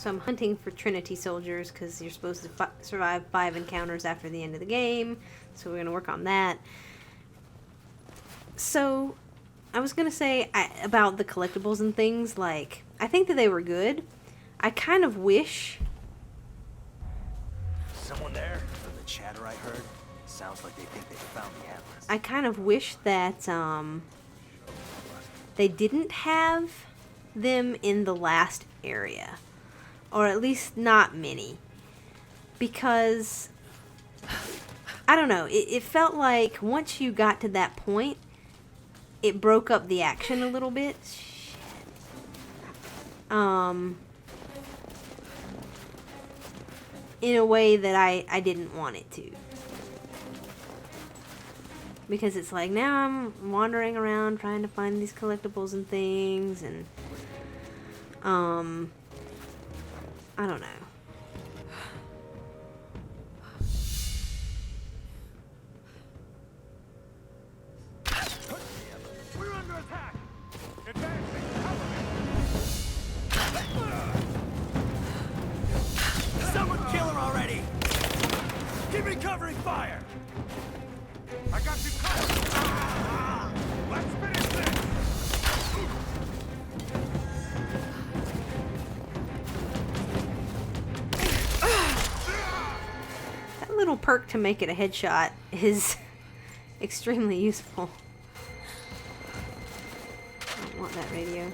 So I'm hunting for Trinity soldiers because you're supposed to survive 5 encounters after the end of the game. So we're going to work on that. So I was going to say about the collectibles and things, like, I think that they were good. I kind of wish... Someone there? From the chatter I heard, sounds like they think they found the atlas. I kind of wish that they didn't have them in the last area. Or at least not many. Because, I don't know, it felt like once you got to that point, it broke up the action a little bit. Shit. In a way that I didn't want it to. Because it's like, now I'm wandering around trying to find these collectibles and things, and I don't know. We're under attack! Advancing, someone kill her already! Give me covering fire! I got you covered! Ah! Let's finish this! That little perk to make it a headshot is extremely useful. I don't want that radio.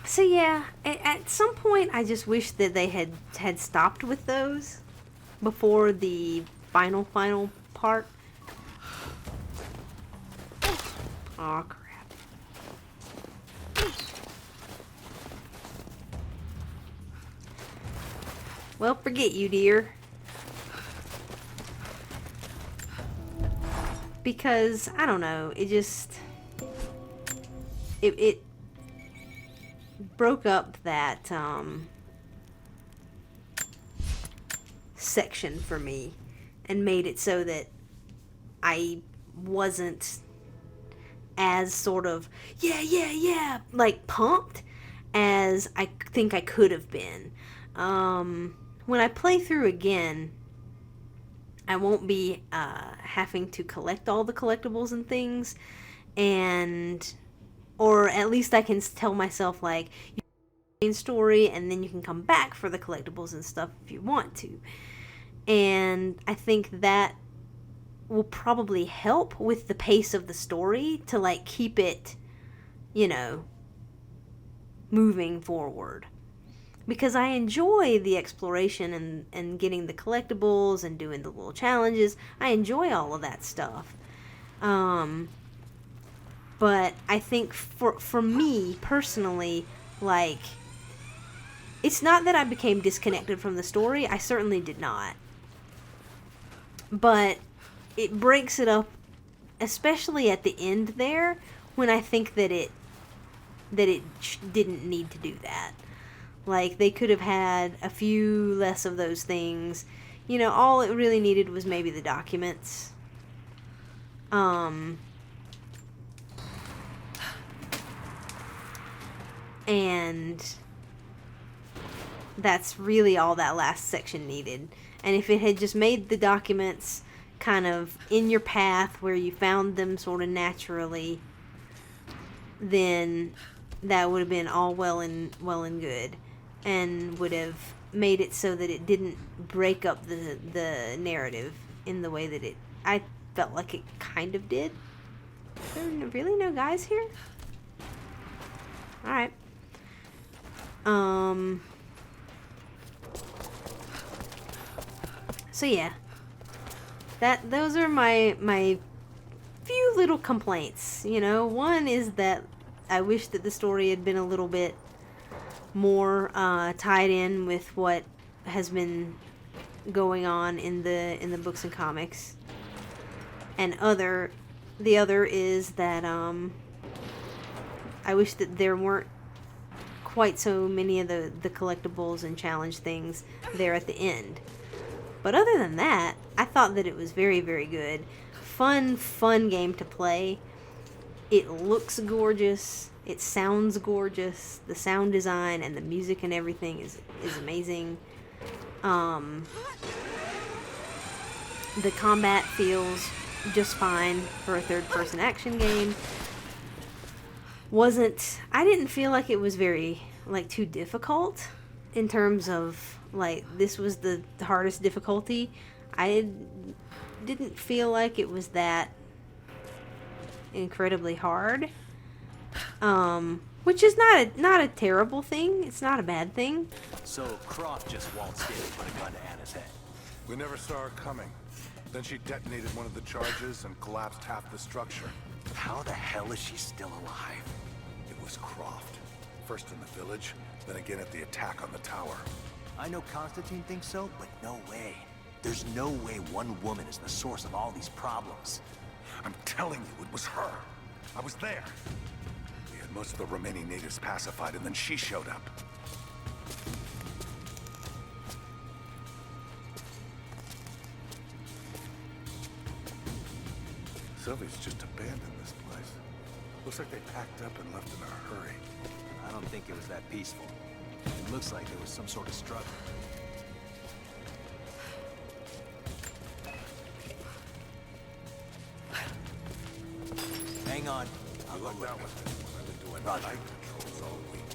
So yeah, at some point I just wish that they had stopped with those before the final part. Aw, crap. Well, forget you, dear. Because, I don't know, it just... It broke up that, section for me and made it so that I wasn't as sort of, yeah, like pumped as I think I could have been. When I play through again, I won't be having to collect all the collectibles and things, or at least I can tell myself, like, you the main story and then you can come back for the collectibles and stuff if you want to. And I think that will probably help with the pace of the story to, like, keep it, you know, moving forward. Because I enjoy the exploration and getting the collectibles and doing the little challenges. I enjoy all of that stuff. But I think for me, personally, like, it's not that I became disconnected from the story. I certainly did not. But it breaks it up, especially at the end there, when I think that it didn't need to do that. Like, they could have had a few less of those things. You know, all it really needed was maybe the documents. And that's really all that last section needed. And if it had just made the documents kind of in your path where you found them sort of naturally, then that would have been all well and good, and would have made it so that it didn't break up the narrative in the way that I felt like it kind of did. There are really no guys here? Alright. So yeah. Those are my few little complaints, you know. One is that I wish that the story had been a little bit more tied in with what has been going on in the books and comics. And the other is that I wish that there weren't quite so many of the collectibles and challenge things there at the end. But other than that, I thought that it was very, very good. Fun game to play. It looks gorgeous. It sounds gorgeous. The sound design and the music and everything is amazing. The combat feels just fine for a third-person action game. I didn't feel like it was very, like, too difficult in terms of, like, this was the hardest difficulty. I didn't feel like it was that incredibly hard. Which is not a terrible thing. It's not a bad thing. So Croft just waltzed in and put a gun to Anna's head. We never saw her coming. Then she detonated one of the charges and collapsed half the structure. How the hell is she still alive? It was Croft. First in the village, then again at the attack on the tower. I know Constantine thinks so, but no way. There's no way one woman is the source of all these problems. I'm telling you, it was her. I was there. We had most of the remaining natives pacified, and then she showed up. Sylvie's just abandoned this place. Looks like they packed up and left in a hurry. I don't think it was that peaceful. It looks like there was some sort of struggle. Hang on. I'll go with That was it when I've been doing Roger. night patrols all week.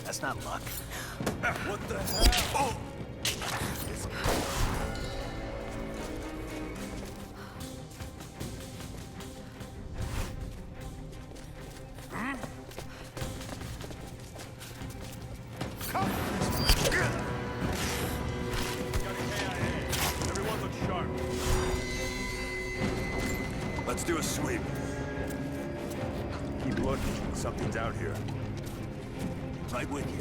That's not luck. What the hell? Oh! Everyone look sharp. Let's do a sweep. Keep looking. Something's out here. Right with you.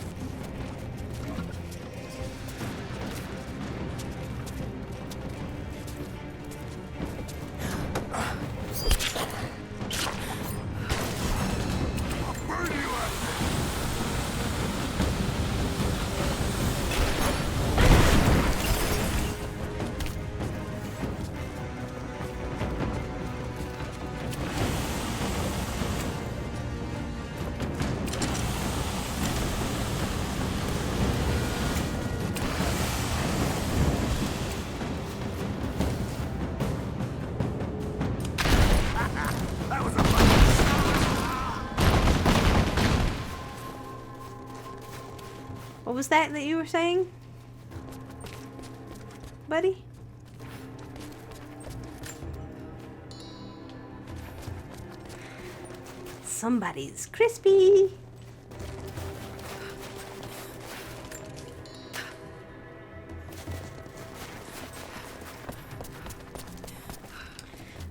What was that you were saying, buddy? Somebody's crispy.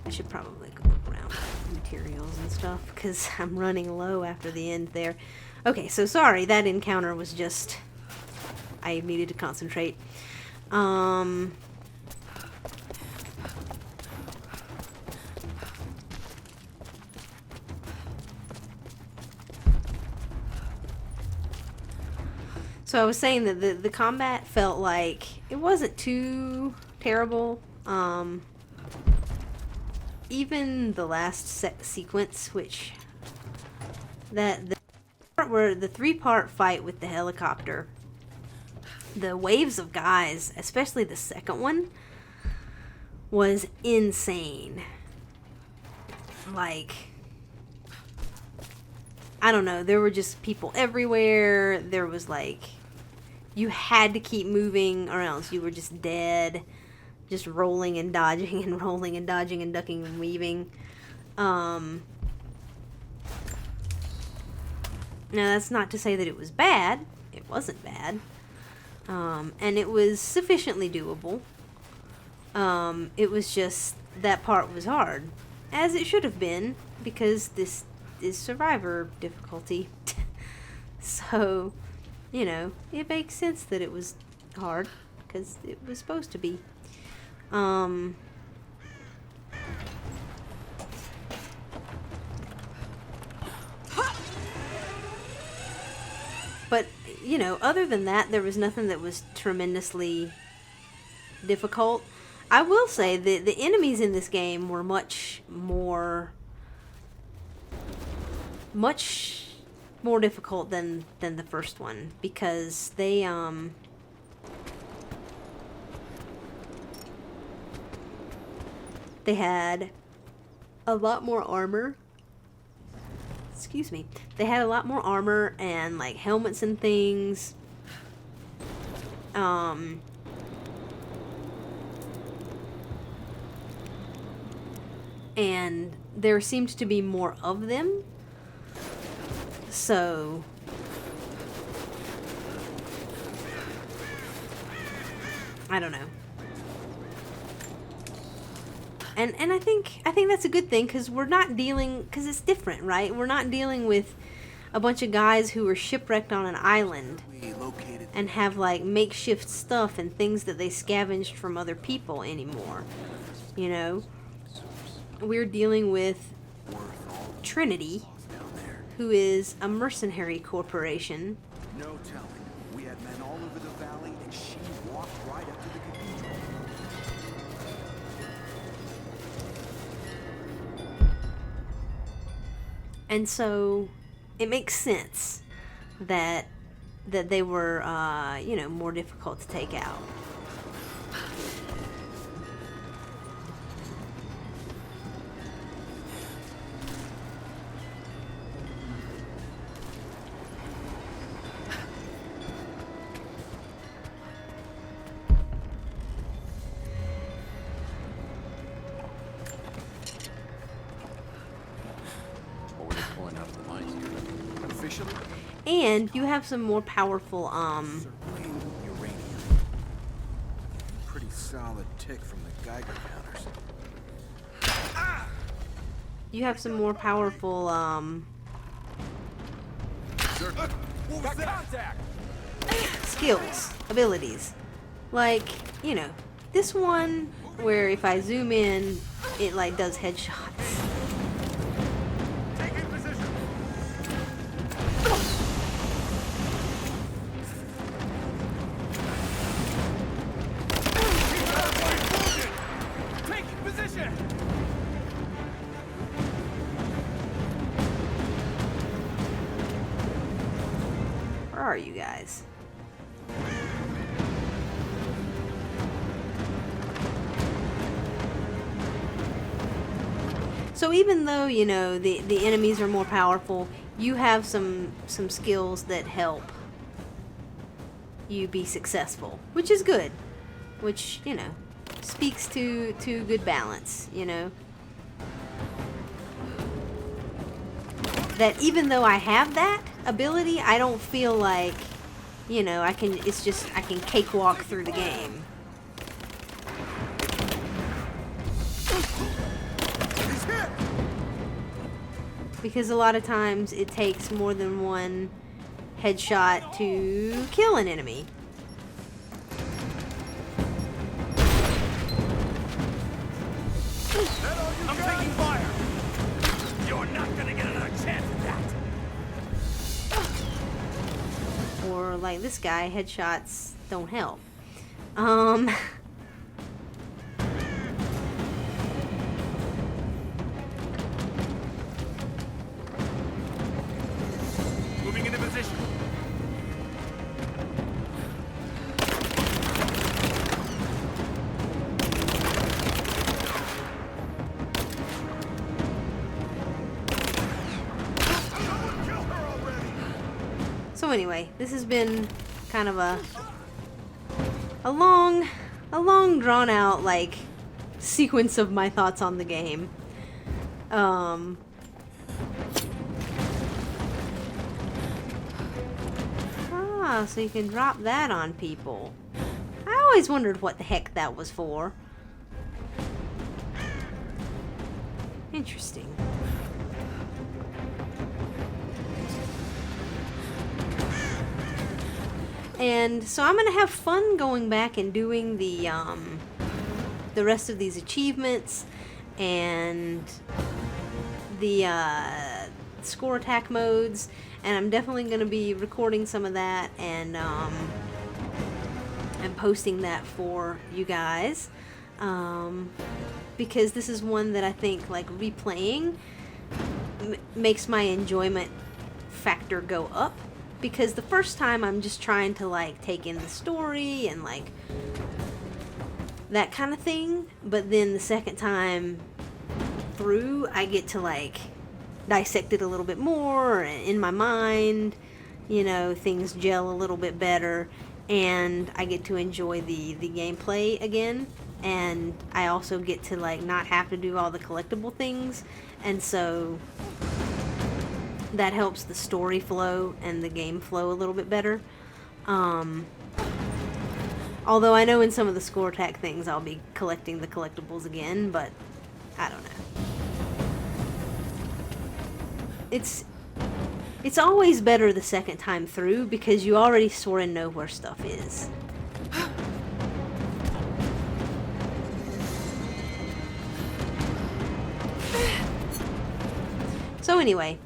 I should probably go look around materials and stuff because I'm running low after the end there. Okay, so sorry, that encounter was just... I needed to concentrate. So I was saying that the combat felt like it wasn't too terrible. Even the last sequence, which the part where the 3-part fight with the helicopter, the waves of guys, especially the second one, was insane. Like, I don't know, there were just people everywhere. There was like, you had to keep moving or else you were just dead. Just rolling and dodging and rolling and dodging and ducking and weaving. Now that's not to say that it was bad. It wasn't bad. And it was sufficiently doable. It was just, that part was hard. As it should have been, because this is survivor difficulty. So, you know, it makes sense that it was hard, because it was supposed to be. But, you know, other than that, there was nothing that was tremendously difficult. I will say that the enemies in this game were much more difficult than the first one, because they had a lot more armor. Excuse me. They had a lot more armor and like helmets and things. And there seemed to be more of them. So I don't know. And I think that's a good thing, because we're not dealing, because it's different, right? We're not dealing with a bunch of guys who are shipwrecked on an island and have like makeshift stuff and things that they scavenged from other people anymore. You know, we're dealing with Trinity, who is a mercenary corporation. No telling. We had men all over the valley, and she walked right up to the cathedral. And so it makes sense that they were, you know, more difficult to take out. And you have some more powerful, Uranium. Pretty solid tick from the Geiger counters. you have some more powerful, Got contact! skills, abilities. Like, you know, this one where if I zoom in, it like does headshots. Take in position. Take position. Where are you guys? So even though, you know, the enemies are more powerful, you have some skills that help you be successful, which is good. Which, you know, speaks to good balance, you know. That even though I have that ability, I don't feel like, you know, I can cakewalk through the game. Because a lot of times it takes more than one headshot to kill an enemy. I'm taking fire. You're not gonna get another chance at that. Or like this guy, headshots don't help. Moving into position. So anyway, this has been kind of a long drawn out like sequence of my thoughts on the game. So you can drop that on people. I always wondered what the heck that was for. Interesting. And so I'm gonna have fun going back and doing the rest of these achievements and the score attack modes, and I'm definitely going to be recording some of that and posting that for you guys, because this is one that I think, like, replaying makes my enjoyment factor go up, because the first time I'm just trying to, like, take in the story and, like, that kind of thing, but then the second time through I get to, like, dissect it a little bit more in my mind, you know, things gel a little bit better, and I get to enjoy the gameplay again, and I also get to, like, not have to do all the collectible things, and so that helps the story flow and the game flow a little bit better. Although I know in some of the score attack things I'll be collecting the collectibles again, but I don't know. It's always better the second time through, because you already sort of know where stuff is. So anyway,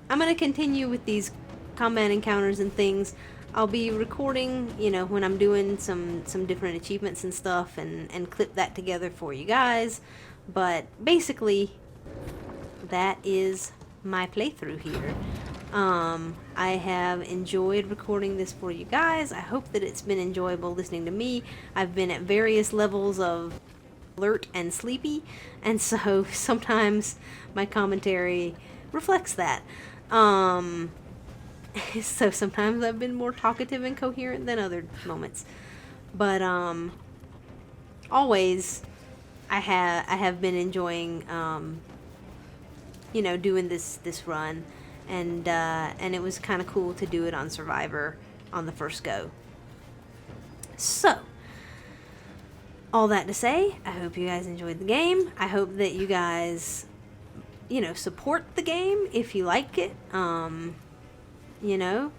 I'm going to continue with these combat encounters and things. I'll be recording, you know, when I'm doing some different achievements and stuff, and clip that together for you guys. But basically, that is my playthrough here. I have enjoyed recording this for you guys. I hope that it's been enjoyable listening to me. I've been at various levels of alert and sleepy, and so sometimes my commentary reflects that. So sometimes I've been more talkative and coherent than other moments, but always I have been enjoying you know, doing this run, and it was kind of cool to do it on Survivor on the first go. So all that to say, I hope you guys enjoyed the game. I hope that you guys, you know, support the game if you like it. You know,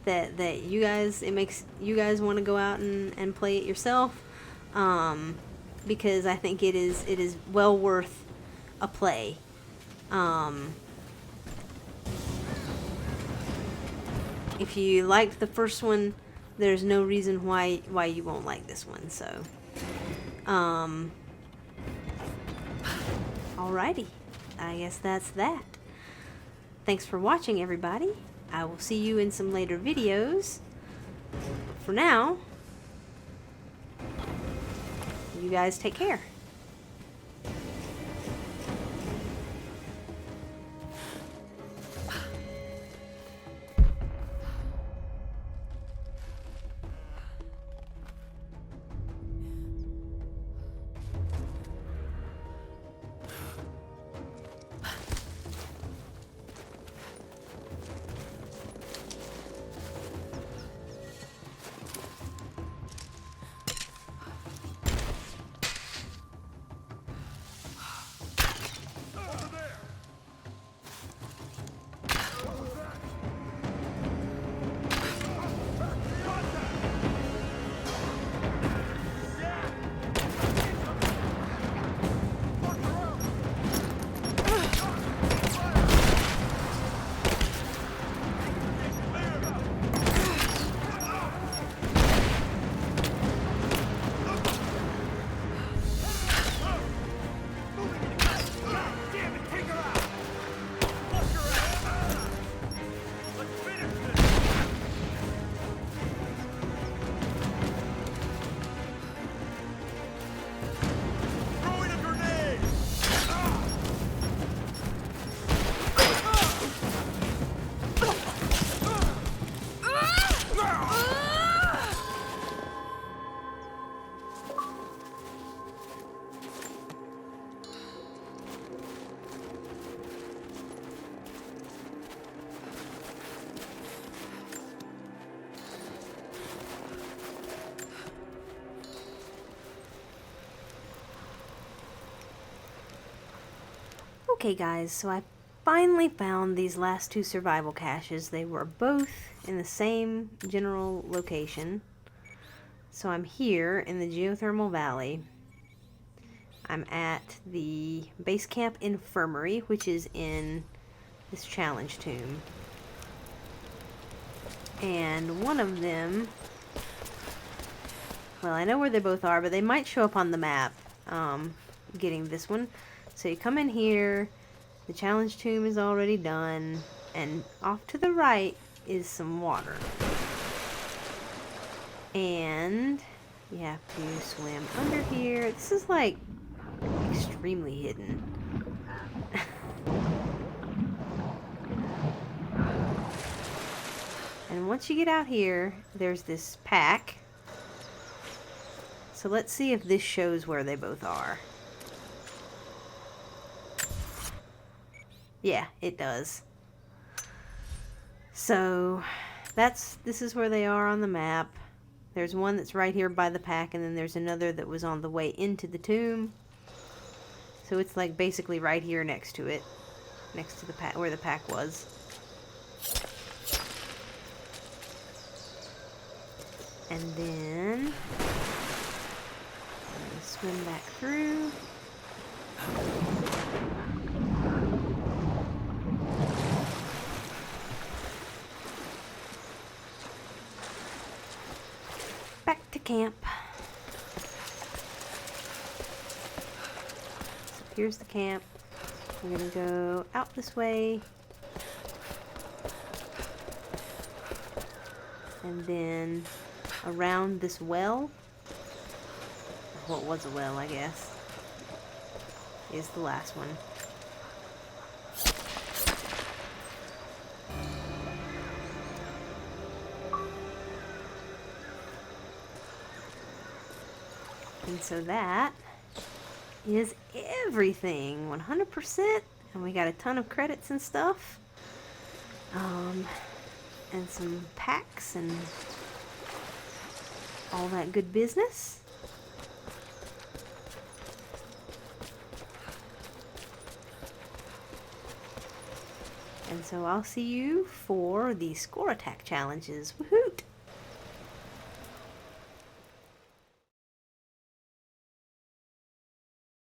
that you guys, it makes you guys want to go out and play it yourself, because I think it is well worth a play. If you liked the first one, there's no reason why you won't like this one. So alrighty, I guess that's that. Thanks for watching, everybody. I will see you in some later videos. For now, you guys take care. Okay guys, so I finally found these last two survival caches. They were both in the same general location. So I'm here in the geothermal valley. I'm at the base camp infirmary, which is in this challenge tomb. And one of them, well, I know where they both are, but they might show up on the map, getting this one. So you come in here, the challenge tomb is already done, and off to the right is some water. And you have to swim under here. This is like extremely hidden. And once you get out here, there's this pack. So let's see if this shows where they both are. Yeah, it does. So this is where they are on the map. There's one that's right here by the pack, and then there's another that was on the way into the tomb. So it's like basically right here next to it, next to the pack, where the pack was. And then I'm gonna swim back through. Back to camp. So here's the camp. We're gonna go out this way. And then around this well. Well, it was a well, I guess. Is the last one. And so that is everything, 100%. And we got a ton of credits and stuff. And some packs and all that good business. And so I'll see you for the score attack challenges. Woohoo!